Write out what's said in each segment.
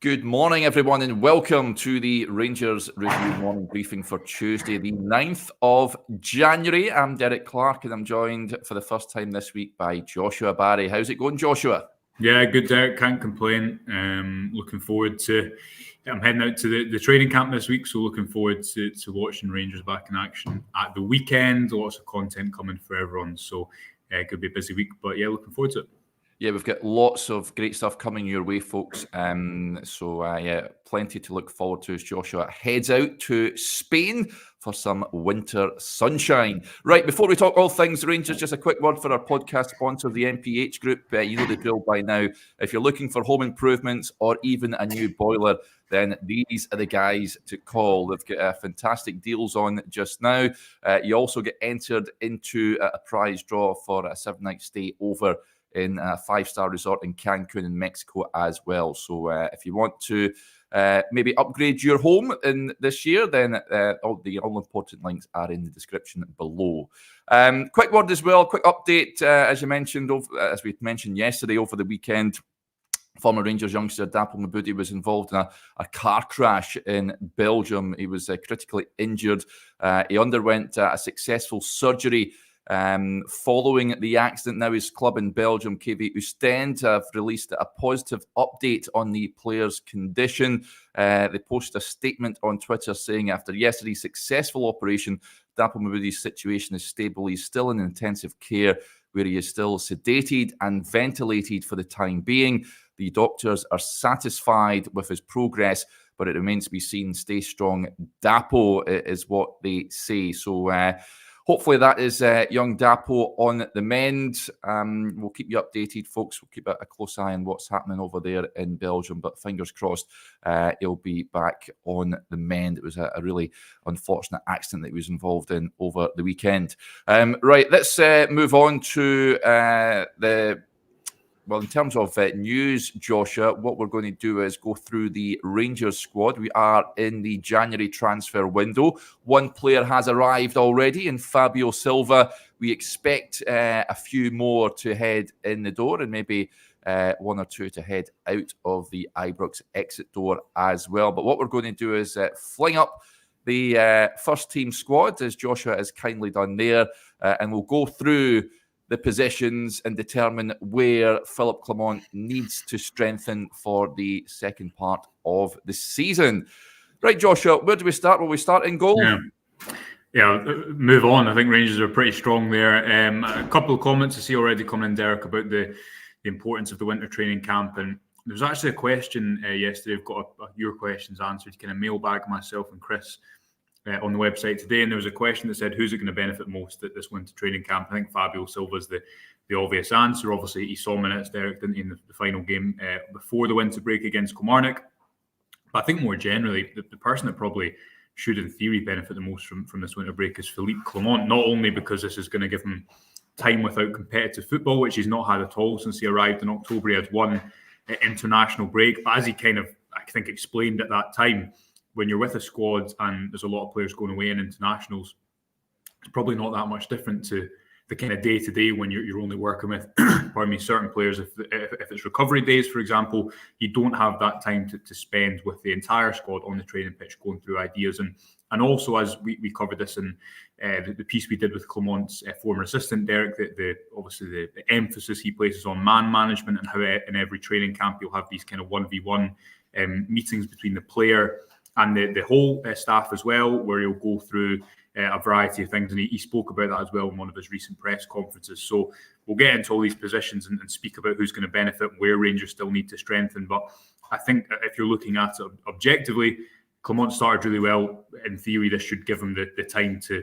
Good morning, everyone, and welcome to the Rangers Review morning briefing for Tuesday, the 9th of January. I'm Derek Clark, and I'm joined for the first time this week by Joshua Barry. How's it going, Joshua? Yeah, good, Derek. Can't complain. Looking forward to... I'm heading out to the training camp this week, so looking forward to watching Rangers back in action at the weekend. Lots of content coming for everyone, so it could be a busy week, but yeah, looking forward to it. Yeah, we've got lots of great stuff coming your way, folks. So plenty to look forward to as Joshua heads out to Spain for some winter sunshine. Right, before we talk all things Rangers, just a quick word for our podcast sponsor, the MPH Group. You know the drill by now. If you're looking for home improvements or even a new boiler, then these are the guys to call. They've got fantastic deals on just now. You also get entered into a prize draw for a 7-night stay over in a 5-star resort in Cancun in Mexico as well. So if you want to maybe upgrade your home in this year, then all important links are in the description below. Quick word as well, quick update, as we mentioned yesterday over the weekend. Former Rangers youngster Dapple Mabudi was involved in a car crash in Belgium. He was critically injured. He underwent a successful surgery following the accident. Now his club in Belgium, KV Oostende, have released a positive update on the player's condition. They posted a statement on Twitter saying after yesterday's successful operation, Dapple Mabudi's situation is stable. He's still in intensive care where he is still sedated and ventilated for the time being. The doctors are satisfied with his progress, but it remains to be seen. Stay strong, Dapo, is what they say. So hopefully that is young Dapo on the mend. We'll keep you updated, folks. We'll keep a close eye on what's happening over there in Belgium, but fingers crossed he'll be back on the mend. It was a really unfortunate accident that he was involved in over the weekend. Right, let's move on to in terms of news, Joshua, what we're going to do is go through the Rangers squad. We are in the January transfer window. One player has arrived already in Fabio Silva. We expect a few more to head in the door and maybe one or two to head out of the Ibrox exit door as well. But what we're going to do is fling up the first team squad, as Joshua has kindly done there, and we'll go through the positions and determine where Philippe Clement needs to strengthen for the second part of the season. Right, Joshua, where do we start? Will we start in goal? Yeah, move on. I think Rangers are pretty strong there. A couple of comments I see already coming in, Derek, about the importance of the winter training camp. And there was actually a question yesterday. I've got your questions answered. Kind of mailbag myself and Chris on the website today, and there was a question that said, who's it going to benefit most at this winter training camp? I think Fabio Silva's the obvious answer. Obviously, he saw minutes, Derek, didn't he, in the final game before the winter break against Kilmarnock. But I think more generally, the person that probably should, in theory, benefit the most from this winter break is Philippe Clement, not only because this is going to give him time without competitive football, which he's not had at all since he arrived in October. He had one international break, but as he kind of, I think, explained at that time, when you're with a squad and there's a lot of players going away in internationals, it's probably not that much different to the kind of day-to-day when you're only working with, certain players. If it's recovery days, for example, you don't have that time to spend with the entire squad on the training pitch going through ideas. And also, as we covered this in the piece we did with Clement's former assistant, Derek, obviously the emphasis he places on man management and how in every training camp you'll have these kind of 1v1 meetings between the player and the whole staff as well, where he'll go through a variety of things. And he spoke about that as well in one of his recent press conferences. So we'll get into all these positions and speak about who's going to benefit, where Rangers still need to strengthen. But I think if you're looking at it objectively, Clement started really well. In theory, this should give him the time to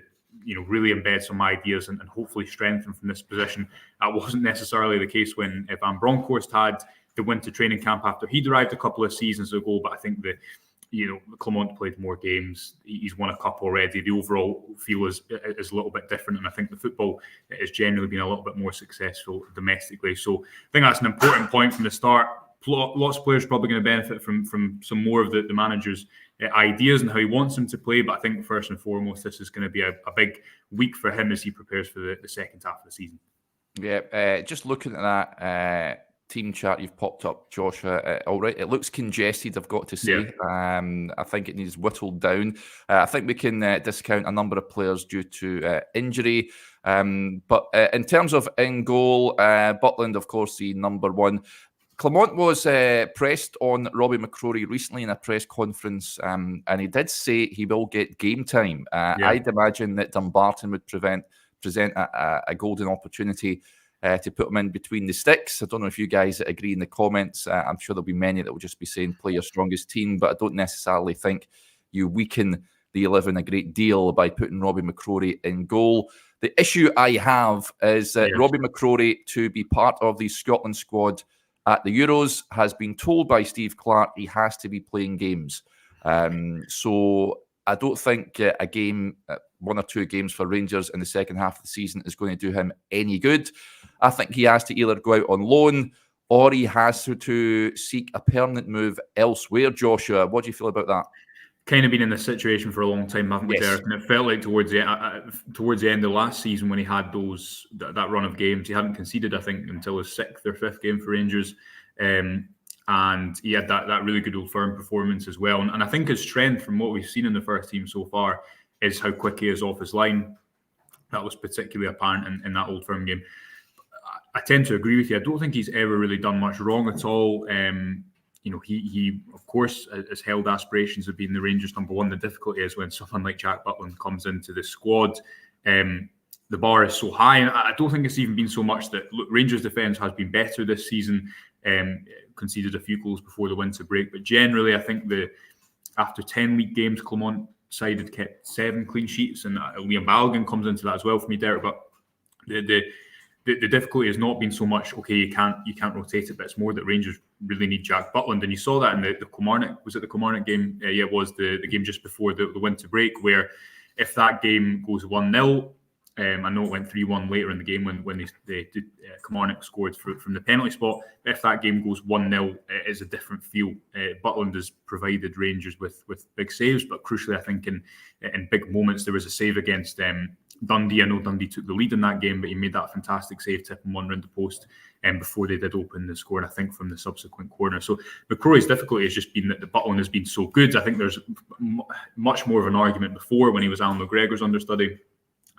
really embed some ideas and hopefully strengthen from this position. That wasn't necessarily the case when Van Bronckhorst had the winter training camp after he'd arrived a couple of seasons ago. But I think Clement played more games. He's won a cup already. The overall feel is a little bit different, and I think the football has generally been a little bit more successful domestically. So I think that's an important point from the start. Lots of players are probably going to benefit from some more of the manager's ideas and how he wants them to play. But I think first and foremost, this is going to be a big week for him as he prepares for the second half of the season. Yeah, just looking at that team chart you've popped up, Joshua. All right, it looks congested, I've got to say. Yeah. I think it needs whittled down. I think we can discount a number of players due to injury. But in terms of in goal, Butland, of course, the number one. Clement was pressed on Robbie McCrory recently in a press conference, and he did say he will get game time. I'd imagine that Dumbarton would present a golden opportunity to put him in between the sticks. I don't know if you guys agree in the comments. I'm sure there'll be many that will just be saying play your strongest team, but I don't necessarily think you weaken the 11 a great deal by putting Robbie McCrory in goal. The issue I have is that Robbie McCrory, to be part of the Scotland squad at the Euros, has been told by Steve Clarke he has to be playing games. So I don't think a game, 1 or 2 games for Rangers in the second half of the season is going to do him any good. I think he has to either go out on loan or he has to seek a permanent move elsewhere. Joshua, what do you feel about that? Kind of been in this situation for a long time, haven't we, Derek? And it felt like towards the end of last season when he had that run of games, he hadn't conceded, I think, until his 6th or 5th game for Rangers. And he had that really good Old Firm performance as well. And I think his strength from what we've seen in the first team so far is how quick he is off his line. That was particularly apparent in that Old Firm game. I tend to agree with you. I don't think he's ever really done much wrong at all. He of course has held aspirations of being the Rangers number one. The difficulty is when someone like Jack Butland comes into the squad. The bar is so high, and I don't think it's even been so much that Rangers' defence has been better this season. Conceded a few goals before the winter break, but generally, I think after 10 league games, Clement side had kept 7 clean sheets, and Liam Balogun comes into that as well for me, Derek. But the difficulty has not been so much you can't rotate it, but it's more that Rangers really need Jack Butland, and you saw that in the Kilmarnock. Was it the Kilmarnock game? Yeah, it was the game just before the winter break, where if that game goes 1-0. I know it went 3-1 later in the game when Kilmarnock scored from the penalty spot. If that game goes 1-0, it is a different feel. Butland has provided Rangers with big saves, but crucially, I think in big moments, there was a save against Dundee. I know Dundee took the lead in that game, but he made that fantastic save, tipping one round the post before they did open the score, and I think from the subsequent corner. So McCrory's difficulty has just been that the Butland has been so good. I think there's much more of an argument before when he was Alan McGregor's understudy,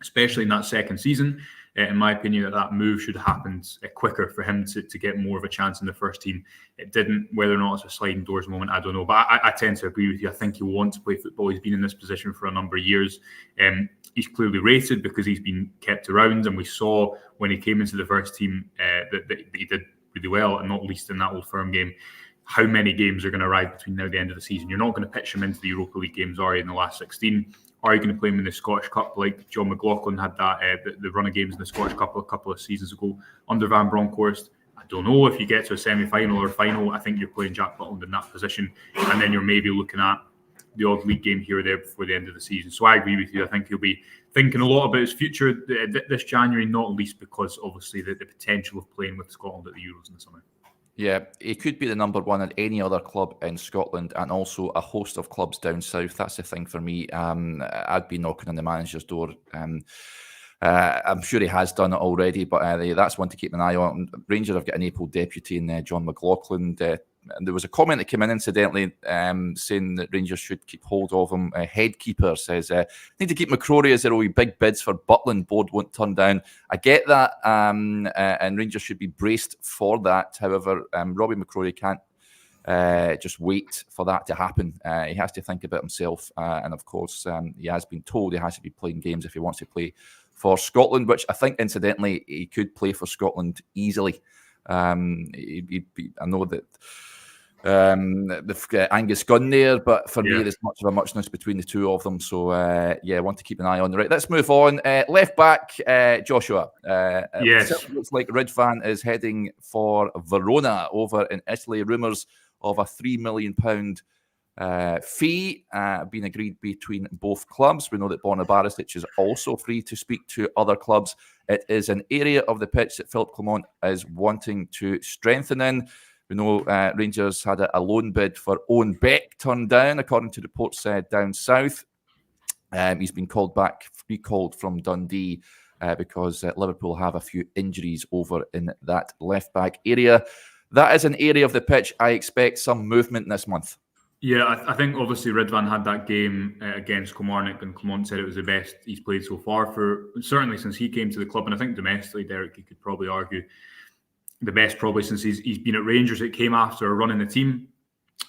especially in that second season. In my opinion, that move should have happened quicker for him to get more of a chance in the first team. It didn't. Whether or not it's a sliding doors moment, I don't know. But I tend to agree with you. I think he wants to play football. He's been in this position for a number of years. He's clearly rated because he's been kept around. And we saw when he came into the first team that he did really well, and not least in that Old Firm game. How many games are going to arrive between now and the end of the season? You're not going to pitch him into the Europa League games, are you, in the last 16? Are you going to play him in the Scottish Cup like John McLaughlin had that the run of games in the Scottish Cup a couple of seasons ago under Van Bronckhorst? I don't know. If you get to a semi-final or final, I think you're playing Jack Butland in that position, and then you're maybe looking at the odd league game here or there before the end of the season. So I agree with you. I think he'll be thinking a lot about his future this January, not least because obviously the potential of playing with Scotland at the Euros in the summer. Yeah, he could be the number one at any other club in Scotland and also a host of clubs down south. That's the thing for me. I'd be knocking on the manager's door. I'm sure he has done it already, but that's one to keep an eye on. Rangers have got an April deputy in John McLaughlin. And there was a comment that came in incidentally saying that Rangers should keep hold of him. Headkeeper says, need to keep McCrory as there will be big bids for Butland. Board won't turn down. I get that, and Rangers should be braced for that. However, Robbie McCrory can't just wait for that to happen. He has to think about himself. And of course, he has been told he has to be playing games if he wants to play for Scotland, which I think, incidentally, he could play for Scotland easily. I know that they've got Angus Gunn there, but for me, there's much of a muchness between the two of them. So, I want to keep an eye on. Right, let's move on. Left back, Joshua. Yes. It looks like Ridvan is heading for Verona over in Italy. Rumours of a £3 million fee being agreed between both clubs. We know that Borna Barisic is also free to speak to other clubs. It is an area of the pitch that Philippe Clement is wanting to strengthen in. We know Rangers had a loan bid for Owen Beck turned down, according to reports down south. He's been recalled from Dundee because Liverpool have a few injuries over in that left-back area. that is an area of the pitch I expect some movement this month. Yeah, I think obviously Ridvan had that game against Kilmarnock, and Clement said it was the best he's played so far, certainly since he came to the club. And I think domestically, Derek, you could probably argue the best probably since he's been at Rangers. It came after a run in the team.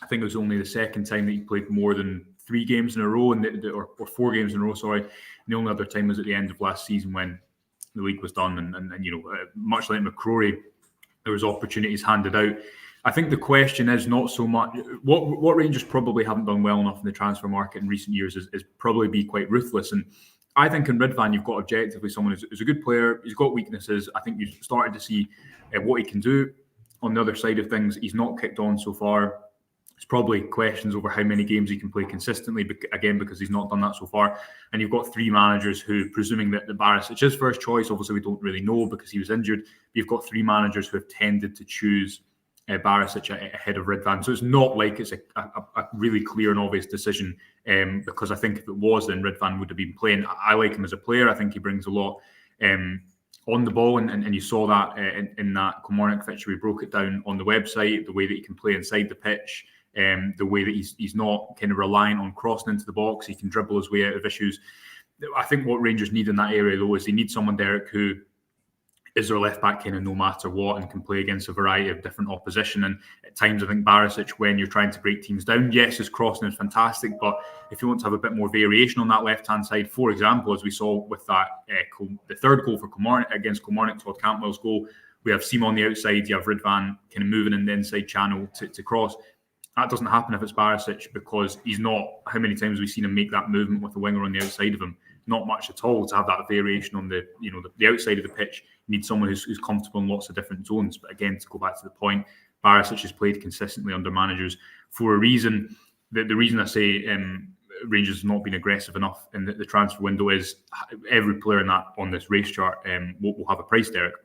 I think it was only the second time that he played more than 3 games in a row, or 4 games in a row, sorry. And the only other time was at the end of last season when the league was done. And much like McCrory, there was opportunities handed out. I think the question is not so much what Rangers probably haven't done well enough in the transfer market in recent years is probably be quite ruthless. And I think in Ridvan, you've got objectively someone who's a good player. He's got weaknesses. I think you've started to see what he can do. On the other side of things, he's not kicked on so far. There's probably questions over how many games he can play consistently, again, because he's not done that so far. And you've got 3 managers who, presuming that the Barisic is first choice, obviously we don't really know because he was injured. But you've got 3 managers who have tended to choose Barisic ahead of Ridvan. So it's not like it's a really clear and obvious decision, because I think if it was, then Ridvan would have been playing. I like him as a player. I think he brings a lot on the ball, and you saw that in that Kilmarnock fixture. We broke it down on the website, the way that he can play inside the pitch, the way that he's not kind of reliant on crossing into the box. He can dribble his way out of issues. I think what Rangers need in that area, though, is they need someone, Derek, who is their left back kind of no matter what and can play against a variety of different opposition. And at times, I think Barisic, when you're trying to break teams down, yes, his crossing is fantastic, but if you want to have a bit more variation on that left-hand side, for example, as we saw with that the third goal for Kilmarnock against Kilmarnock, Todd Cantwell's goal, we have Sima on the outside, you have Ridvan kind of moving in the inside channel to cross. That doesn't happen if it's Barisic, because he's not. How many times have we seen him make that movement with the winger on the outside of him? Not much at all. To have that variation on the outside of the pitch, you need someone who's comfortable in lots of different zones. But again, to go back to the point, Barisic has played consistently under managers for a reason. The reason I say Rangers have not been aggressive enough in the transfer window is every player on this race chart will have a price, Derek.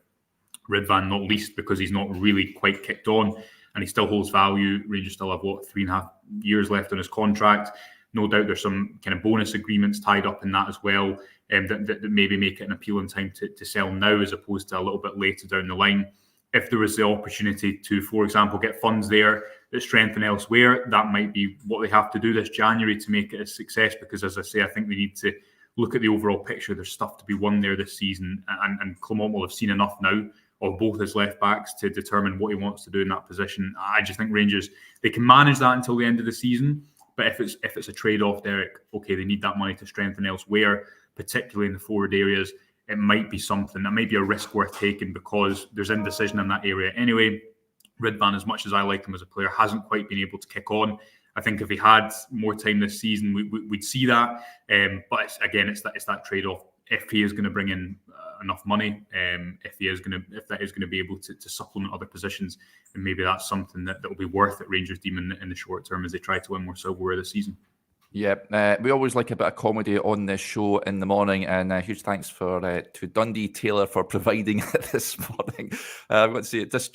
Ridvan not least, because he's not really quite kicked on and he still holds value. Rangers still have 3.5 years left on his contract. No doubt there's some kind of bonus agreements tied up in that as well, that maybe make it an appealing time to sell now as opposed to a little bit later down the line. If there was the opportunity to, for example, get funds there that strengthen elsewhere, that might be what they have to do this January to make it a success, because, as I say, I think they need to look at the overall picture. There's stuff to be won there this season, and Clement will have seen enough now of both his left backs to determine what he wants to do in that position. I just think Rangers, they can manage that until the end of the season. But if it's a trade-off, Derek, okay, they need that money to strengthen elsewhere, particularly in the forward areas. It might be something that might be a risk worth taking, because there's indecision in that area anyway. Ridvan, as much as I like him as a player, hasn't quite been able to kick on. I think if he had more time this season, we'd see that. But it's that trade-off. If he is going to bring in enough money, if that is going to be able to supplement other positions, then maybe that's something that will be worth it, Rangers team in the short term, as they try to win more silverware this season. Yeah, we always like a bit of comedy on this show in the morning, and huge thanks to Dundee Taylor for providing it this morning. I've got to say, this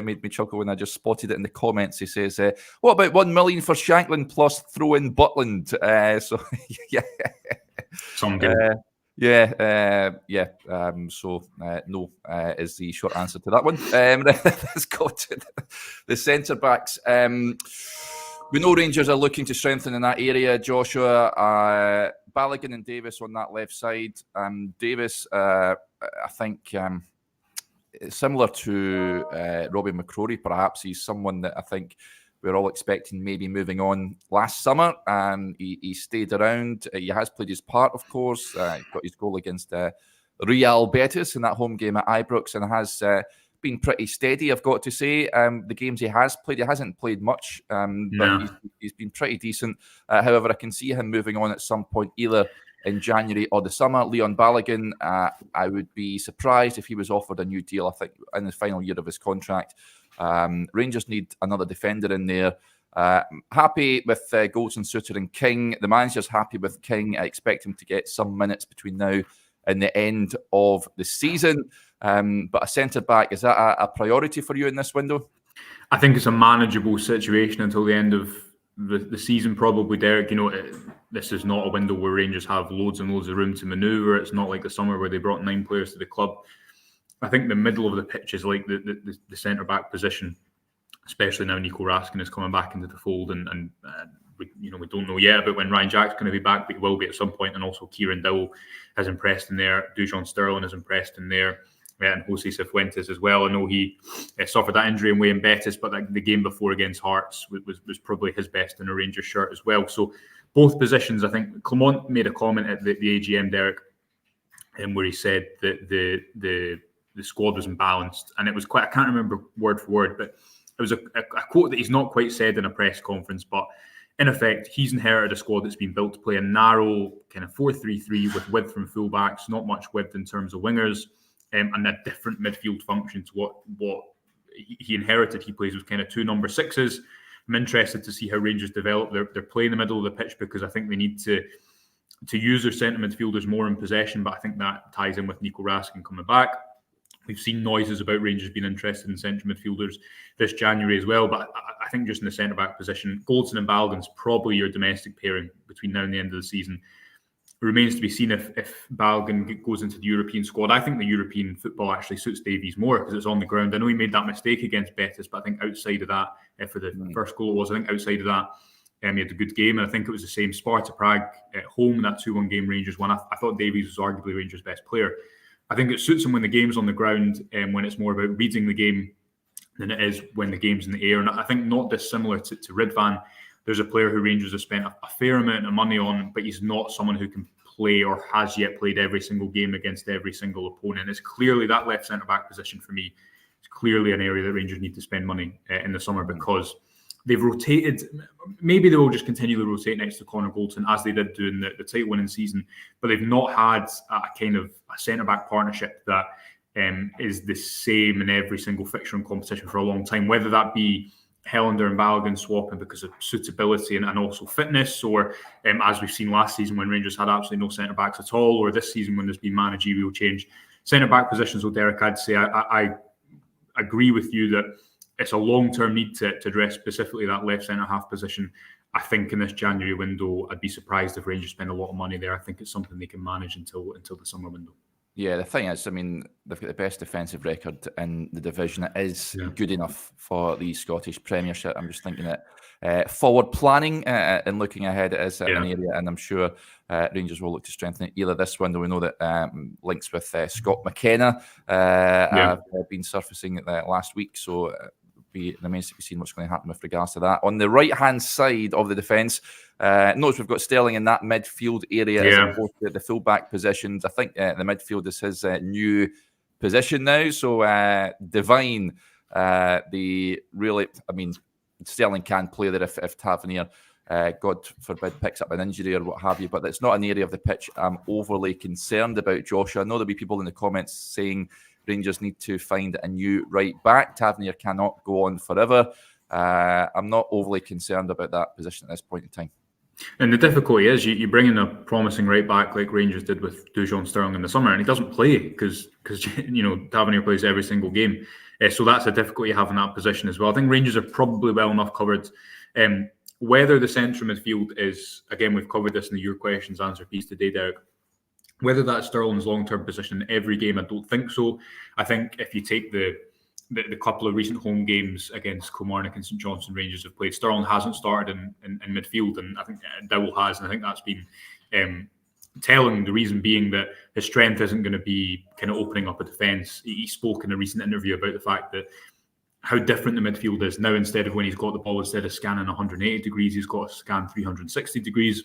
made me chuckle when I just spotted it in the comments. He says, "What about 1 million for Shanklin plus throw in Butland?" So yeah, some good. No is the short answer to that one. Let's go to the centre backs. We know Rangers are looking to strengthen in that area. Joshua, Balogun and Davis on that left side. Davis, I think, similar to Robbie McCrory, perhaps. He's someone that I think we're all expecting maybe moving on last summer. He stayed around. He has played his part, of course. He got his goal against Real Betis in that home game at Ibrox, and has been pretty steady, I've got to say. The games he has played, he hasn't played much, but he's been pretty decent. However, I can see him moving on at some point, either in January or the summer. Leon Balogun, I would be surprised if he was offered a new deal, I think, in the final year of his contract. Rangers need another defender in there. Happy with Goldson, Suter and King. The manager's happy with King. I expect him to get some minutes between now and the end of the season. But a centre-back, is that a priority for you in this window? I think it's a manageable situation until the end of the season, probably, Derek. This is not a window where Rangers have loads and loads of room to manoeuvre. It's not like the summer where they brought 9 players to the club. I think the middle of the pitch is like the centre back position, especially now Nico Raskin is coming back into the fold, and we don't know yet about when Ryan Jack's going to be back, but he will be at some point. And also Kieran Dowell has impressed in there. Dujon Sterling has impressed in there. And Jose Cifuentes as well. I know he suffered that injury in Wayne Betis, but the game before against Hearts was probably his best in a Rangers shirt as well. So both positions, I think Clement made a comment at the AGM, Derek, where he said that the squad was imbalanced, and it was quite, I can't remember word for word, but it was a quote that he's not quite said in a press conference, but in effect, he's inherited a squad that's been built to play a narrow kind of 4-3-3 with width from fullbacks, not much width in terms of wingers, and a different midfield function to what he inherited. He plays with kind of 2 number 6s. I'm interested to see how Rangers develop their play in the middle of the pitch, because I think they need to use their centre midfielders more in possession, but I think that ties in with Nico Raskin coming back. We've seen noises about Rangers being interested in central midfielders this January as well, but I think just in the centre-back position, Goldson and Balogun's probably your domestic pairing between now and the end of the season. It remains to be seen if Balogun goes into the European squad. I think the European football actually suits Davies more because it's on the ground. I know he made that mistake against Betis, but I think outside of that, for the first goal it was, I think outside of that, he had a good game, and I think it was the same. Sparta Prague at home, that 2-1 game Rangers won. I thought Davies was arguably Rangers' best player. I think it suits him when the game's on the ground and when it's more about reading the game than it is when the game's in the air. And I think not dissimilar to Ridvan, there's a player who Rangers have spent a fair amount of money on, but he's not someone who can play or has yet played every single game against every single opponent. It's clearly that left centre-back position for me. It's clearly an area that Rangers need to spend money in the summer, because they've rotated. Maybe they will just continually rotate next to Connor Goldson as they did do in the title-winning season, but they've not had a kind of a centre-back partnership that is the same in every single fixture and competition for a long time, whether that be Helander and Balogun swapping because of suitability and also fitness, or as we've seen last season when Rangers had absolutely no centre-backs at all, or this season when there's been managerial change. Centre-back positions, well, Derek, I'd say I agree with you that it's a long-term need to address specifically that left centre-half position. I think in this January window, I'd be surprised if Rangers spend a lot of money there. I think it's something they can manage until the summer window. Yeah, the thing is, I mean, they've got the best defensive record in the division. It is good enough for the Scottish Premiership. I'm just thinking that forward planning and looking ahead, it is an area, and I'm sure Rangers will look to strengthen it either this window. We know that links with Scott McKenna have been surfacing last week, so remains to be seen what's going to happen with regards to that. On the right-hand side of the defence, notice we've got Sterling in that midfield area as opposed to the full-back positions. I think the midfield is his new position now. So Divine, Sterling can play there if Tavernier, God forbid, picks up an injury or what have you, but it's not an area of the pitch I'm overly concerned about, Joshua. I know there'll be people in the comments saying Rangers need to find a new right back. Tavernier cannot go on forever. I'm not overly concerned about that position at this point in time. And the difficulty is you bring in a promising right back like Rangers did with Dujon Sterling in the summer, and he doesn't play because Tavernier plays every single game. So that's a difficulty having that position as well. I think Rangers are probably well enough covered. Whether the central midfield is, again, we've covered this in the Your Questions answer piece today, Derek. Whether that's Sterling's long-term position in every game, I don't think so. I think if you take the couple of recent home games against Kilmarnock and St Johnstone, Rangers have played, Sterling hasn't started in midfield, and I think Dowell has, and I think that's been telling. The reason being that his strength isn't going to be kind of opening up a defence. He spoke in a recent interview about the fact that how different the midfield is now. Instead of when he's got the ball, instead of scanning 180 degrees, he's got to scan 360 degrees.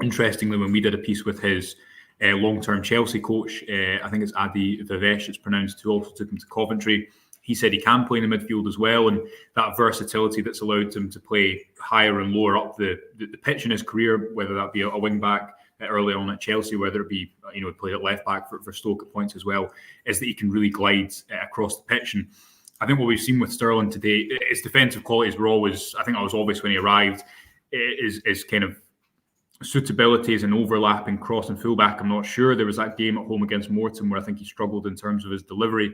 Interestingly, when we did a piece with his long-term Chelsea coach, I think it's Adi Vivesh, it's pronounced, who also took him to Coventry. He said he can play in the midfield as well, and that versatility that's allowed him to play higher and lower up the pitch in his career, whether that be a wing back early on at Chelsea, whether it be he played at left back for Stoke at points as well, is that he can really glide across the pitch. And I think what we've seen with Sterling today, his defensive qualities were always, I think that was obvious when he arrived, is kind of suitabilities and overlapping cross and fullback. I'm not sure. There was that game at home against Morton where I think he struggled in terms of his delivery.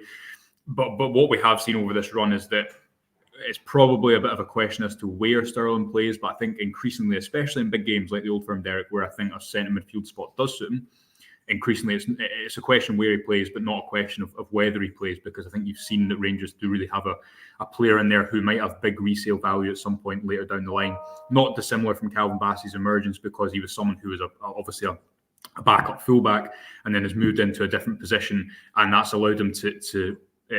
But what we have seen over this run is that it's probably a bit of a question as to where Sterling plays. But I think increasingly, especially in big games like the Old Firm, Derek, where I think a centre midfield spot does suit him, increasingly it's a question where he plays, but not a question of whether he plays, because I think you've seen that Rangers do really have a player in there who might have big resale value at some point later down the line. Not dissimilar from Calvin Bassey's emergence, because he was someone who was obviously a backup fullback and then has moved into a different position, and that's allowed him to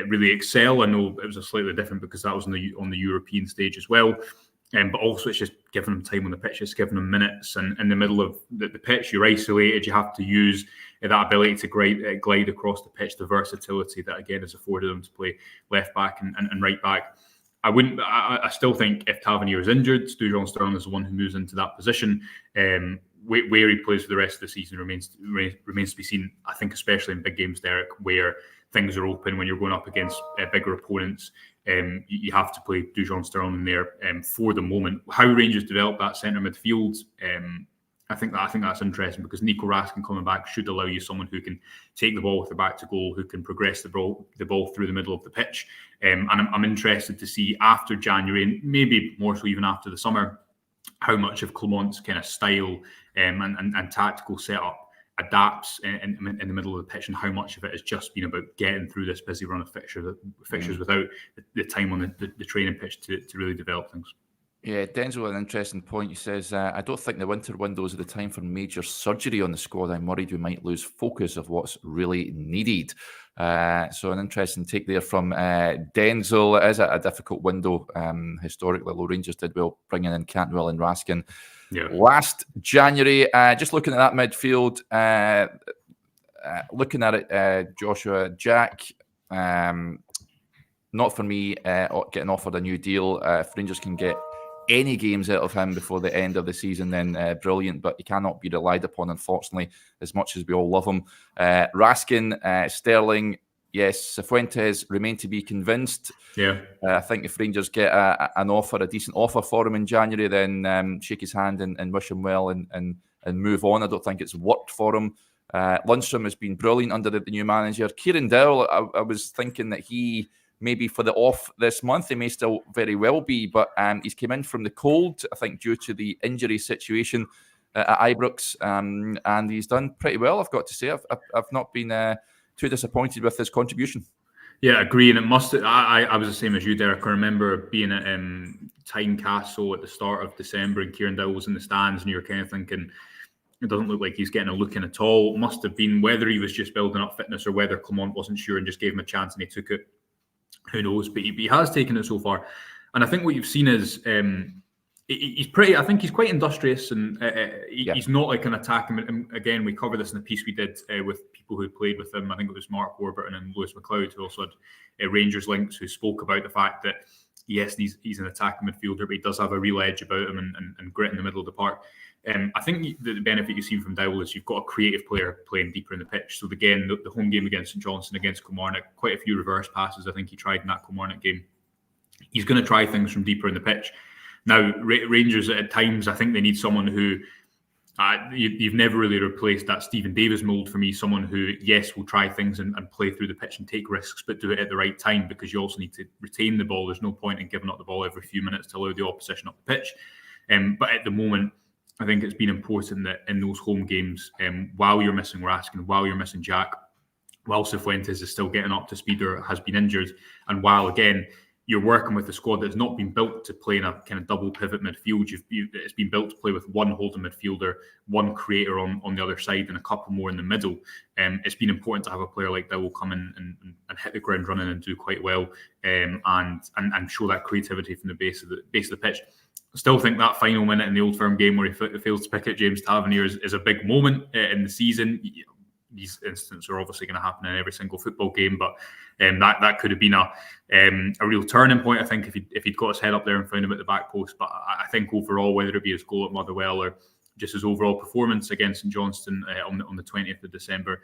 really excel. I know it was a slightly different because that was on the European stage as well. But also it's just giving them time on the pitch, it's giving them minutes, and in the middle of the pitch you're isolated, you have to use that ability to glide across the pitch, the versatility that again has afforded them to play left back and right back. I still think if Tavernier is injured, Dujon Sterling is the one who moves into that position. Where he plays for the rest of the season remains to be seen. I think especially in big games, Derek, where things are open when you're going up against bigger opponents. You have to play Dujon Sterling there for the moment. How Rangers develop that centre midfield, I think that's interesting, because Nico Raskin coming back should allow you someone who can take the ball with the back to goal, who can progress the ball through the middle of the pitch. And I'm interested to see after January, and maybe more so even after the summer, how much of Clement's kind of style and tactical setup adapts in the middle of the pitch, and how much of it has just been about getting through this busy run of fixtures without the time on the training pitch to really develop things. Yeah, Denzel, an interesting point. He says, I don't think the winter windows are the time for major surgery on the squad. I'm worried we might lose focus of what's really needed. So an interesting take there from Denzel. It is a difficult window historically. Although Rangers did well bringing in Cantwell and Raskin last January. Just looking at that midfield, looking at it, Joshua Jack, not for me getting offered a new deal. If Rangers can get any games out of him before the end of the season, then brilliant, but he cannot be relied upon, unfortunately, as much as we all love him. Raskin, Sterling, yes, Cifuentes remain to be convinced. I think if Rangers get a decent offer for him in January, then shake his hand and wish him well and move on. I don't think it's worked for him. Lundstrom has been brilliant under the new manager. Kieran Dowell, I was thinking that he maybe for the off this month, he may still very well be, but he's came in from the cold, I think, due to the injury situation at Ibrox, and he's done pretty well, I've got to say. I've not been too disappointed with his contribution. Yeah, I agree, and it must. I was the same as you, Derek. I remember being at Tynecastle at the start of December, and Kieran Dowell was in the stands, and you were kind of thinking, it doesn't look like he's getting a look in at all. It must have been whether he was just building up fitness or whether Clement wasn't sure and just gave him a chance and he took it. Who knows? But he has taken it so far, and I think what you've seen is he's pretty. I think he's quite industrious, and he's not like an attacking. And again, we covered this in the piece we did with people who played with him. I think it was Mark Warburton and Lewis McLeod, who also had Rangers links, who spoke about the fact that yes, he's an attacking midfielder, but he does have a real edge about him and grit in the middle of the park. I think the benefit you see from Dowell is you've got a creative player playing deeper in the pitch. So again, the home game against St Johnstone, against Kilmarnock, quite a few reverse passes I think he tried in that Kilmarnock game. He's going to try things from deeper in the pitch. Now, Rangers at times, I think they need someone who, you've never really replaced that Stephen Davis mould for me, someone who, yes, will try things and play through the pitch and take risks, but do it at the right time, because you also need to retain the ball. There's no point in giving up the ball every few minutes to allow the opposition up the pitch. But at the moment, I think it's been important that in those home games, while you're missing Raskin, while you're missing Jack, while Cifuentes is still getting up to speed or has been injured, and while, again, you're working with a squad that's not been built to play in a kind of double pivot midfield. It's been built to play with one holding midfielder, one creator on the other side, and a couple more in the middle. It's been important to have a player like that will come in and hit the ground running and do quite well, and show that creativity from the base of the pitch. I still think that final minute in the Old Firm game where he fails to pick out James Tavernier is a big moment in the season. These incidents are obviously going to happen in every single football game, but that could have been a real turning point, I think, if he'd got his head up there and found him at the back post. But I think overall, whether it be his goal at Motherwell or just his overall performance against St Johnstone on the 20th of December,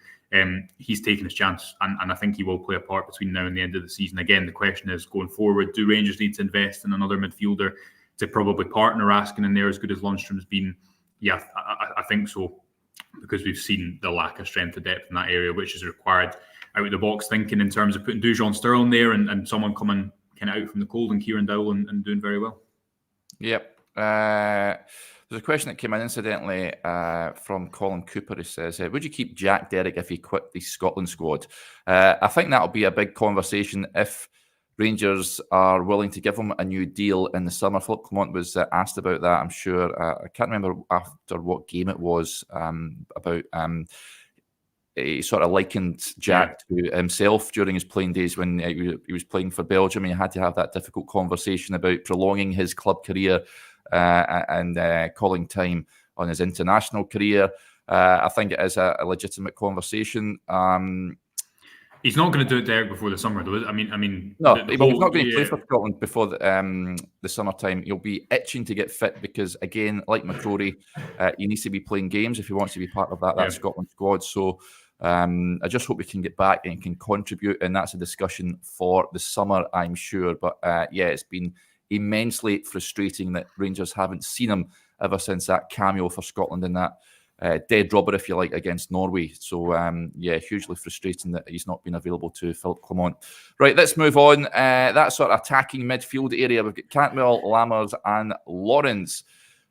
he's taken his chance, and I think he will play a part between now and the end of the season. Again, the question is, going forward, do Rangers need to invest in another midfielder to probably partner Raskin in there as good as Lundstrom's been? Yeah, I think so, because we've seen the lack of strength and depth in that area, which is required out of the box thinking in terms of putting Dujon Sterling there and someone coming kind of out from the cold, and Kieran Dowell and doing very well. Yep. There's There's a question that came in, incidentally, from Colin Cooper, who says, would you keep Jack Derrick if he quit the Scotland squad? I think that'll be a big conversation if Rangers are willing to give him a new deal in the summer. Philip Clement was asked about that, I'm sure. I can't remember after what game it was, about he sort of likened Jack to himself during his playing days when he was playing for Belgium. He had to have that difficult conversation about prolonging his club career and calling time on his international career. I think it is a legitimate conversation. He's not going to do it, Derek, before the summer, though. I mean, no, he's not going to play for Scotland before the summertime. He'll be itching to get fit because, again, like McCrory, he needs to be playing games if he wants to be part of that Scotland squad. So I just hope he can get back and can contribute, and that's a discussion for the summer, I'm sure. But it's been immensely frustrating that Rangers haven't seen him ever since that cameo for Scotland in that dead rubber, if you like, against Norway. So, hugely frustrating that he's not been available to Philip Clement. Right, let's move on. That sort of attacking midfield area, we've got Cantwell, Lammers and Lawrence.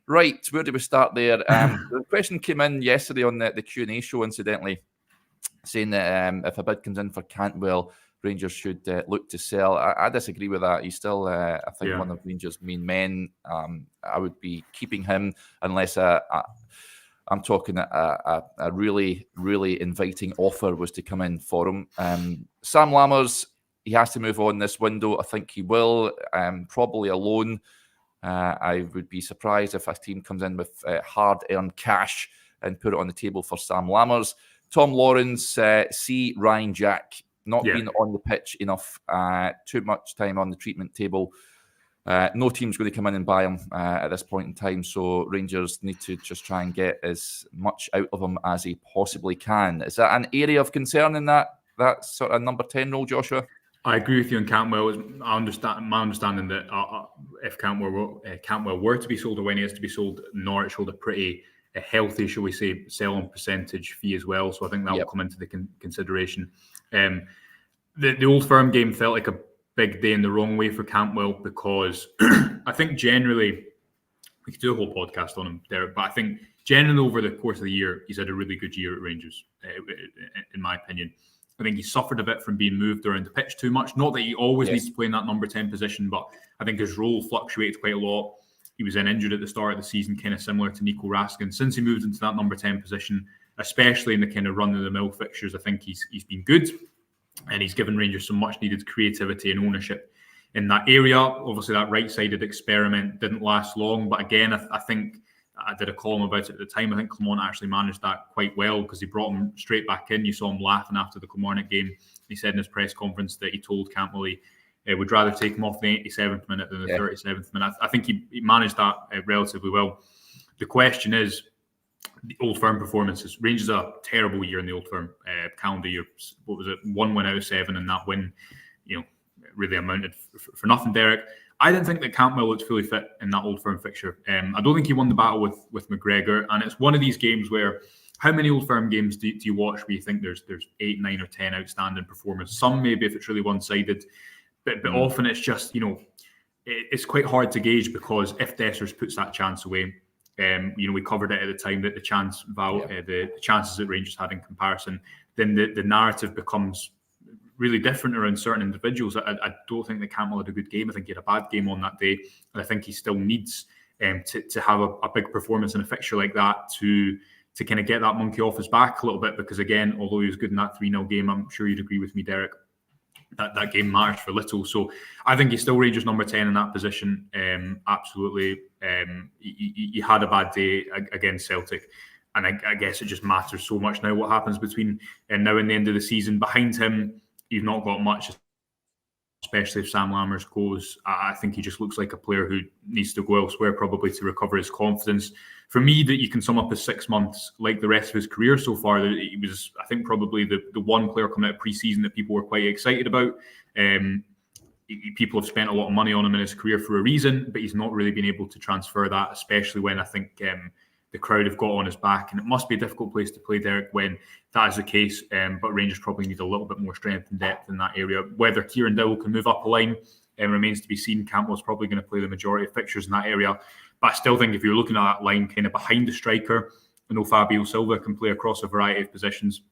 Right, where do we start there? The question came in yesterday on the Q&A show, incidentally, saying that if a bid comes in for Cantwell, Rangers should look to sell. I disagree with that. He's still, I think, one of Rangers' main men. I would be keeping him unless I'm talking a really, really inviting offer was to come in for him. Sam Lammers, he has to move on this window. I think he will, probably alone. I would be surprised if a team comes in with hard-earned cash and put it on the table for Sam Lammers. Tom Lawrence, see Ryan Jack, not being on the pitch enough, too much time on the treatment table. No team's going to come in and buy him at this point in time, so Rangers need to just try and get as much out of him as he possibly can. Is that an area of concern in that sort of number 10 role, Joshua? I agree with you on Cantwell. My understanding that if Cantwell were to be sold, or when he is to be sold, Norwich hold a pretty healthy, shall we say, sell-on percentage fee as well. So I think that will come into the consideration. The Old Firm game felt like a big day in the wrong way for Cantwell because I think generally, we could do a whole podcast on him there, but I think generally over the course of the year, he's had a really good year at Rangers, in my opinion. I think he suffered a bit from being moved around the pitch too much. Not that he always needs to play in that number 10 position, but I think his role fluctuated quite a lot. He was then injured at the start of the season, kind of similar to Nico Raskin. Since he moved into that number 10 position, especially in the kind of run-of-the-mill fixtures, I think he's been good. And he's given Rangers some much-needed creativity and ownership in that area. Obviously, that right-sided experiment didn't last long. But again, I think I did a column about it at the time. I think Clement actually managed that quite well because he brought him straight back in. You saw him laughing after the Kilmarnock game. He said in his press conference that he told Cantwell he would rather take him off the 87th minute than the 37th minute. I think he managed that relatively well. The question is, the Old Firm performances. Rangers had a terrible year in the Old Firm calendar year. What was it? 1 win out of 7, and that win, really amounted for nothing, Derek. I didn't think that Cantwell looked fully fit in that Old Firm fixture. I don't think he won the battle with McGregor, and it's one of these games where how many Old Firm games do you watch where you think there's 8, 9 or 10 outstanding performances? Some maybe if it's really one-sided, but often it's just, it's quite hard to gauge because if Dessers puts that chance away, we covered it at the time that the chances that Rangers had in comparison, then the narrative becomes really different around certain individuals. I don't think that Cantwell had a good game. I think he had a bad game on that day, and I think he still needs to have a big performance in a fixture like that to kind of get that monkey off his back a little bit. Because again, although he was good in that 3-0 game, I'm sure you'd agree with me, Derek, that game matters for little. So I think he's still Rangers number 10 in that position. Absolutely. He had a bad day against Celtic. And I guess it just matters so much now what happens between now and the end of the season. Behind him, you've not got much, especially if Sam Lammers goes. I think he just looks like a player who needs to go elsewhere probably to recover his confidence. For me, that you can sum up as 6 months like the rest of his career so far. He was, I think, probably the one player coming out of pre-season that people were quite excited about. People have spent a lot of money on him in his career for a reason, but he's not really been able to transfer that, especially when I think the crowd have got on his back. And it must be a difficult place to play, Derek, when that is the case. But Rangers probably need a little bit more strength and depth in that area. Whether Kieran Dowell can move up a line remains to be seen. Campbell's probably going to play the majority of fixtures in that area. But I still think if you're looking at that line kind of behind the striker, I know Fabio Silva can play across a variety of positions.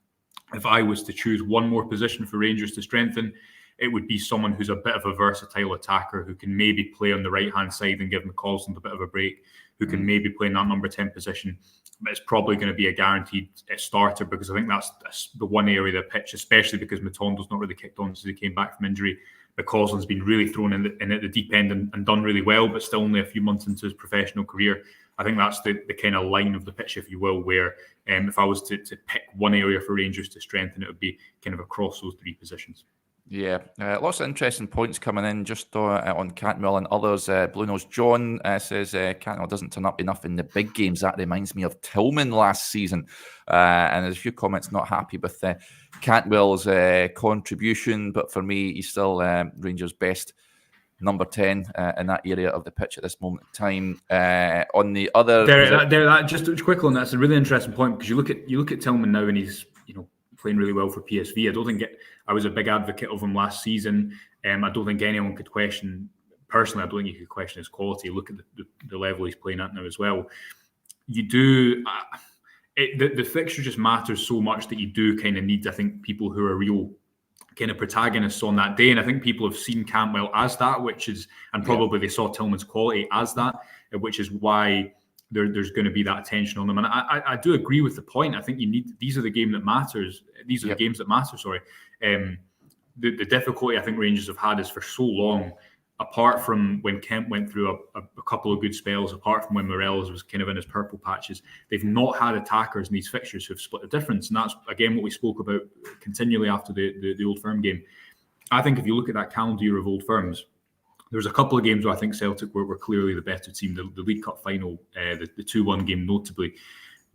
If I was to choose one more position for Rangers to strengthen, it would be someone who's a bit of a versatile attacker who can maybe play on the right-hand side and give McCausland a bit of a break, who can maybe play in that number 10 position. But it's probably going to be a guaranteed starter, because I think that's the one area of the pitch, especially because Matondo's not really kicked on since he came back from injury. McCausland's been really thrown in at the deep end and done really well, but still only a few months into his professional career. I think that's the kind of line of the pitch, if you will, where if I was to pick one area for Rangers to strengthen, it would be kind of across those three positions. Yeah, lots of interesting points coming in just on Cantwell and others. Blue Nose John says Cantwell doesn't turn up enough in the big games. That reminds me of Tillman last season. And there's a few comments not happy with Cantwell's contribution, but for me, he's still Rangers' best number 10 in that area of the pitch at this moment in time. On the other, just quickly on that's a really interesting point, because you look at Tillman now and he's playing really well for PSV. I don't think I was a big advocate of him last season. I don't think anyone could question, personally, I don't think you could question his quality. Look at the level he's playing at now as well. You do, the fixture just matters so much that you do kind of need, I think, people who are real kind of protagonists on that day. And I think people have seen Cantwell as that, and probably they saw Tillman's quality as that, which is why there's going to be that attention on them. And I do agree with the point. I think these are the games that matters. These are the games that matter, sorry. The difficulty I think Rangers have had is for so long, apart from when Kemp went through a couple of good spells, apart from when Morelos was kind of in his purple patches, they've not had attackers in these fixtures who have split the difference. And that's, again, what we spoke about continually after the Old Firm game. I think if you look at that calendar year of Old Firms, there was a couple of games where I think Celtic were clearly the better team, the League Cup final, the 2-1 game notably.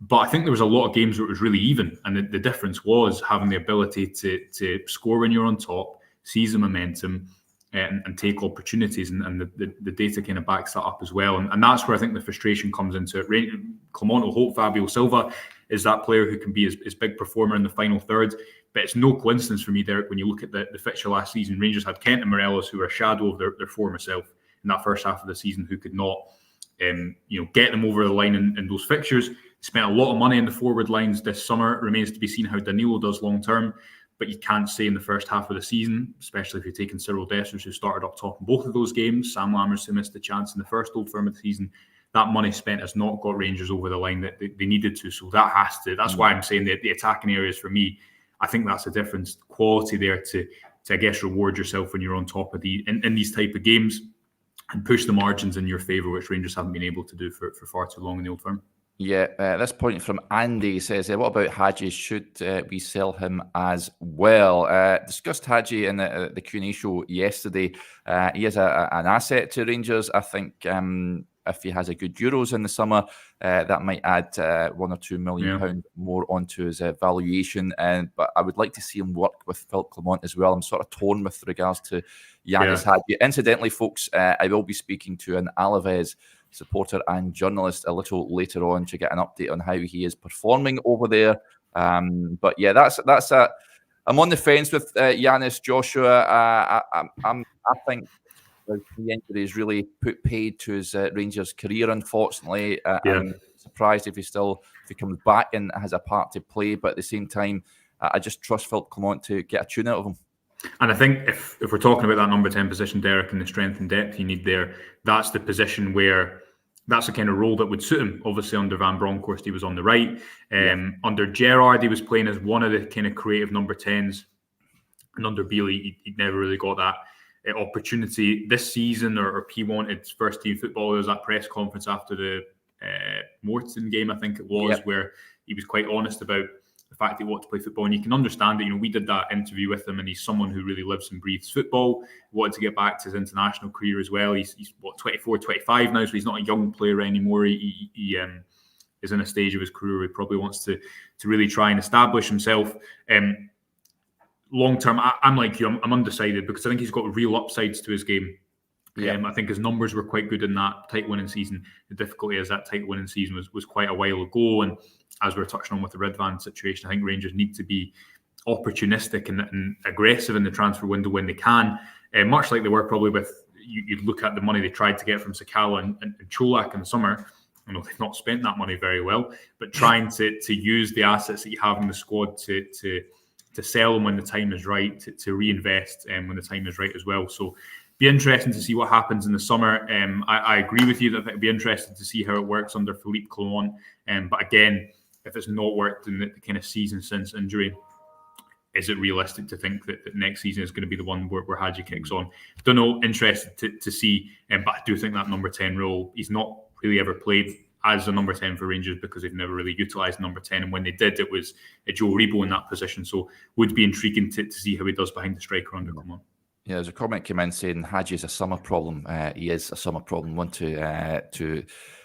But I think there was a lot of games where it was really even. And the difference was having the ability to score when you're on top, seize the momentum, and take opportunities. And the data kind of backs that up as well. And that's where I think the frustration comes into it. Clement will hope Fabio Silva is that player who can be his big performer in the final third. But it's no coincidence for me, Derek, when you look at the fixture last season, Rangers had Kent and Morelos, who were a shadow of their former self in that first half of the season, who could not get them over the line in those fixtures. Spent a lot of money in the forward lines this summer. It remains to be seen how Danilo does long term. But you can't say in the first half of the season, especially if you're taking Cyril Dessers, who started up top in both of those games, Sam Lammers, who missed the chance in the first Old Firm of the season, that money spent has not got Rangers over the line that they needed to. So that's why I'm saying that the attacking areas for me, I think that's a difference. Quality there to I guess, reward yourself when you're on top of in these type of games and push the margins in your favour, which Rangers haven't been able to do for far too long in the Old Firm. Yeah, this point from Andy says, what about Hadji? Should we sell him as well? Discussed Hadji in the Q&A show yesterday. He is an asset to Rangers. I think if he has a good Euros in the summer, that might add £1 or £2 million more onto his valuation. But I would like to see him work with Philippe Clement as well. I'm sort of torn with regards to Yanis Hadji. Incidentally, folks, I will be speaking to an Alaves supporter and journalist a little later on to get an update on how he is performing over there. But yeah, that's I'm on the fence with Yanis, Joshua. I think the injury has really put paid to his Rangers career, unfortunately. I'm surprised if he comes back and has a part to play, but at the same time, I just trust Philippe Clement to get a tune out of him. And I think if we're talking about that number 10 position, Derek, and the strength and depth you need there, that's the position where that's the kind of role that would suit him. Obviously, under Van Bronckhorst, he was on the right. Under Gerrard, he was playing as one of the kind of creative number 10s. And under Bealey, he never really got that opportunity this season, or he wanted first team football. There was that press conference after the Morton game, I think it was, where he was quite honest about the fact that he wanted to play football. And you can understand that, we did that interview with him, and he's someone who really lives and breathes football. He wanted to get back to his international career as well. He's 24, 25 now, so he's not a young player anymore. He is in a stage of his career where he probably wants to really try and establish himself. Long term, I'm like you, I'm undecided, because I think he's got real upsides to his game. I think his numbers were quite good in that tight winning season. The difficulty is that tight winning season was quite a while ago, and as we're touching on with the Ridvan situation, I think Rangers need to be opportunistic and aggressive in the transfer window when they can, much like they were probably with you look at the money they tried to get from Sakala and Cholak in the summer. I know they've not spent that money very well, but trying to use the assets that you have in the squad to sell them when the time is right, to reinvest when the time is right as well. So be interesting to see what happens in the summer. I agree with you that it'll be interesting to see how it works under Philippe Clement. But again, if it's not worked in the kind of season since injury, is it realistic to think that next season is going to be the one where Hadji kicks on? Don't know, interested to see. But I do think that number 10 role, he's not really ever played as a number 10 for Rangers because they've never really utilised number 10. And when they did, it was Joe Rebo in that position. So would be intriguing to see how he does behind the striker under Clement. Yeah, there's a comment came in saying Hadji is a summer problem. He is a summer problem, one to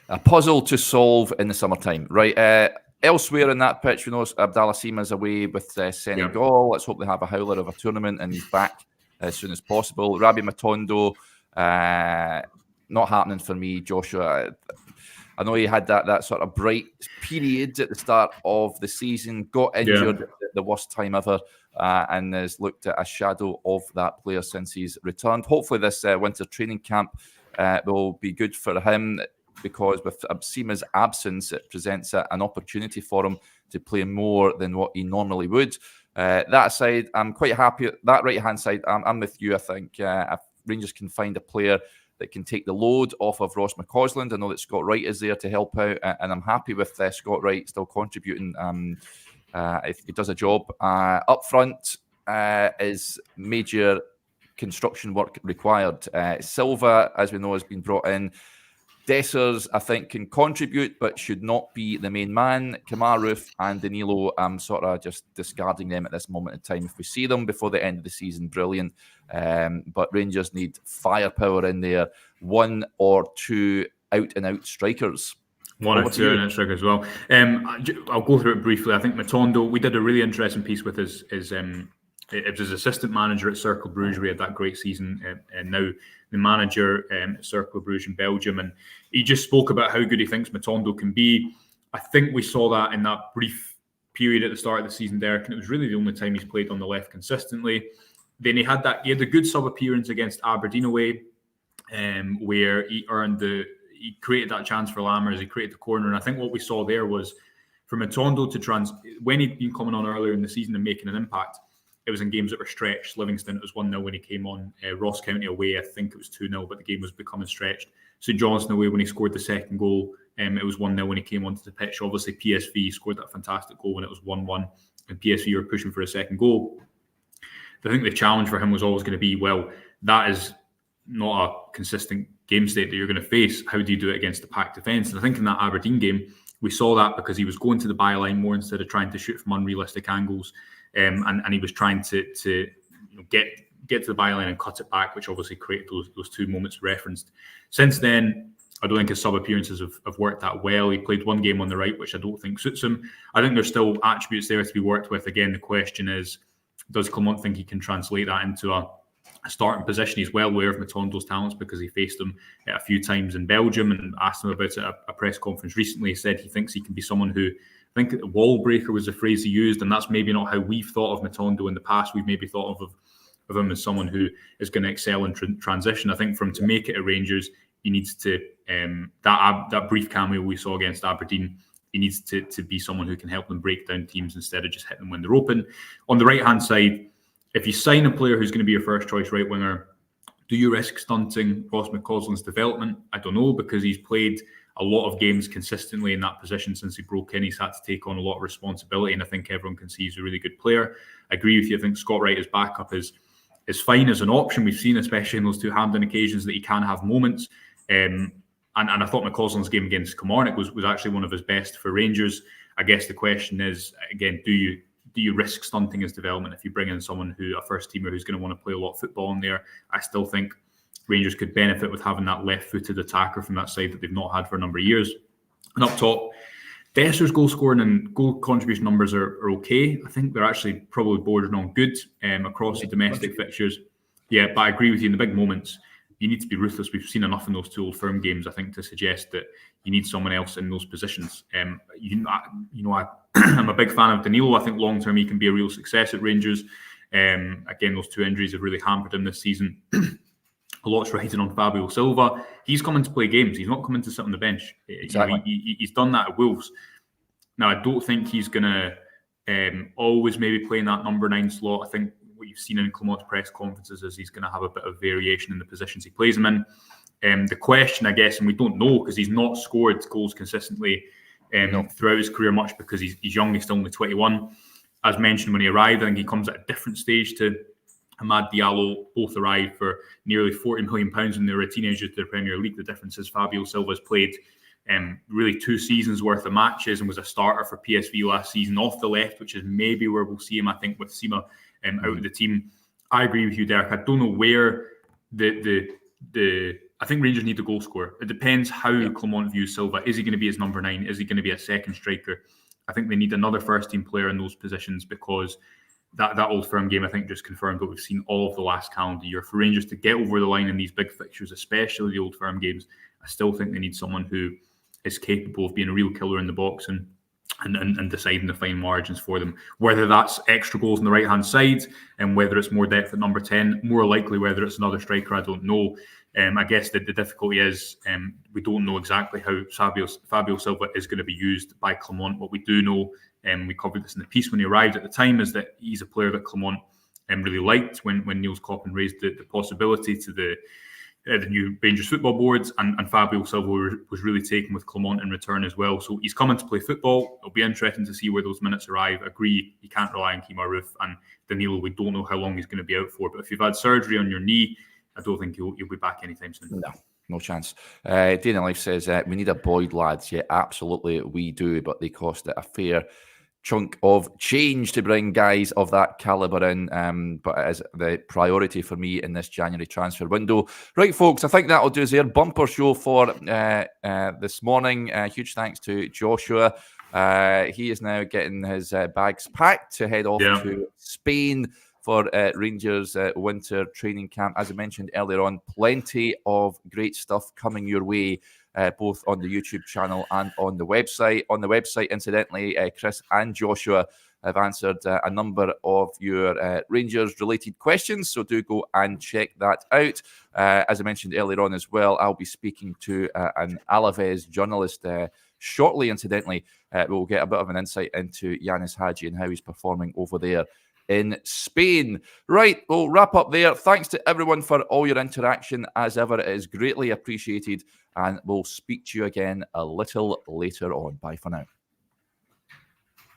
a puzzle to solve in the summertime. Right. Elsewhere in that pitch, we know Abdallah Sima's away with Senegal. Let's hope they have a howler of a tournament and he's back as soon as possible. Rabbi Matondo, not happening for me, Joshua. I know he had that sort of bright period at the start of the season, got injured at the worst time ever, and has looked at a shadow of that player since he's returned. Hopefully this winter training camp will be good for him, because with Sima's absence, it presents an opportunity for him to play more than what he normally would. That side, I'm quite happy. That right-hand side, I'm with you. I think if Rangers can find a player that can take the load off of Ross McCausland. I know that Scott Wright is there to help out, and I'm happy with Scott Wright still contributing if he does a job. Up front is major construction work required. Silva, as we know, has been brought in. Dessers, I think, can contribute, but should not be the main man. Kamaru and Danilo, I'm sort of just discarding them at this moment in time. If we see them before the end of the season, brilliant. But Rangers need firepower in there. One or two out-and-out strikers. One or two out-and-out strikers as well. I'll go through it briefly. I think Matondo, we did a really interesting piece with his assistant manager at Cercle Bruges. We had that great season, and now the manager at Cercle Bruges in Belgium, and he just spoke about how good he thinks Matondo can be. I think we saw that in that brief period at the start of the season, Derek, and it was really the only time he's played on the left consistently. Then he had a good sub appearance against Aberdeen away, where he created that chance for Lammers, he created the corner, and I think what we saw there was for Matondo to when he'd been coming on earlier in the season and making an impact. It was in games that were stretched. Livingston, it was 1-0 when he came on. Ross County away, I think it was 2-0, but the game was becoming stretched. St Johnstone away, when he scored the second goal, it was 1-0 when he came onto the pitch. Obviously, PSV scored that fantastic goal when it was 1-1, and PSV were pushing for a second goal. I think the challenge for him was always going to be, well, that is not a consistent game state that you're going to face. How do you do it against the packed defence? And I think in that Aberdeen game, we saw that because he was going to the byline more instead of trying to shoot from unrealistic angles. And he was trying to get to the byline and cut it back, which obviously created those two moments referenced. Since then, I don't think his sub appearances have worked that well. He played one game on the right, which I don't think suits him. I think there's still attributes there to be worked with. Again, the question is, does Clement think he can translate that into a starting position? He's well aware of Matondo's talents because he faced him a few times in Belgium and asked him about it at a press conference recently. He said he thinks he can be someone who, I think wall breaker was the phrase he used, and that's maybe not how we've thought of Matondo in the past. We've maybe thought of him as someone who is going to excel in transition. I think for him to make it at Rangers, he needs to, that brief cameo we saw against Aberdeen, he needs to be someone who can help them break down teams instead of just hit them when they're open. On the right-hand side, if you sign a player who's going to be your first choice right winger, do you risk stunting Ross McCausland's development? I don't know, because he's played a lot of games consistently in that position since he broke in. He's had to take on a lot of responsibility, and I think everyone can see he's a really good player. I agree with you. I think Scott Wright as backup is fine as an option. We've seen, especially in those two Hampden occasions, that he can have moments. And I thought McCausland's game against Kilmarnock was actually one of his best for Rangers. I guess the question is, again, do you risk stunting his development if you bring in someone a first teamer who's going to want to play a lot of football in there? I still think Rangers could benefit with having that left-footed attacker from that side that they've not had for a number of years. And up top, Desser's goal scoring and goal contribution numbers are okay. I think they're actually probably bordering on good across the domestic fixtures. Yeah, but I agree with you, in the big moments, you need to be ruthless. We've seen enough in those two Old Firm games, I think, to suggest that you need someone else in those positions. I'm a big fan of Danilo. I think long-term he can be a real success at Rangers. Again, those two injuries have really hampered him this season. a lot's riding on Fabio Silva. He's coming to play games. He's not coming to sit on the bench. Exactly. He's done that at Wolves. Now, I don't think he's going to always maybe play in that number 9 slot. I think what you've seen in Clement's press conferences is he's going to have a bit of variation in the positions he plays him in. The question, I guess, and we don't know because he's not scored goals consistently throughout his career much because he's young, he's still only 21. As mentioned when he arrived, I think he comes at a different stage to Amad Diallo. Both arrived for nearly £40 million when they were teenagers to the Premier League. The difference is Fabio Silva's played really 2 seasons worth of matches and was a starter for PSV last season off the left, which is maybe where we'll see him, I think, with Sima out of the team. I agree with you, Derek. I don't know where I think Rangers need a goal scorer. It depends how Clement views Silva. Is he going to be his number 9? Is he going to be a second striker? I think they need another first-team player in those positions because that Old Firm game, I think, just confirmed what we've seen all of the last calendar year. For Rangers to get over the line in these big fixtures, especially the Old Firm games, I still think they need someone who is capable of being a real killer in the box and deciding the fine margins for them. Whether that's extra goals on the right-hand side and whether it's more depth at number 10, more likely whether it's another striker, I don't know. I guess the difficulty is we don't know exactly how Fabio Silva is going to be used by Clement. What we do know, we covered this in the piece when he arrived at the time, is that he's a player that Clement really liked when Niels Koppen raised the possibility to the new Rangers football boards, and Fabio Silva was really taken with Clement in return as well. So he's coming to play football. It'll be interesting to see where those minutes arrive. I agree, you can't rely on Kemar Roof, and Danilo, we don't know how long he's going to be out for. But if you've had surgery on your knee, I don't think you'll be back anytime soon. No chance. Dana Life says, we need a Boyd, lads. Yeah, absolutely we do, but they cost a fair chunk of change to bring guys of that calibre in, but it is the priority for me in this January transfer window. Right, folks, I think that'll do us there. Bumper show for this morning. Huge thanks to Joshua. He is now getting his bags packed to head off to Spain for Rangers winter training camp. As I mentioned earlier on, plenty of great stuff coming your way, both on the YouTube channel and on the website. On the website, incidentally, Chris and Joshua have answered a number of your Rangers-related questions, so do go and check that out. As I mentioned earlier on as well, I'll be speaking to an Alaves journalist shortly, incidentally. We'll get a bit of an insight into Yanis Hadji and how he's performing over there in Spain. Right, we'll wrap up there. Thanks to everyone for all your interaction. As ever, it is greatly appreciated, and we'll speak to you again a little later on. Bye for now.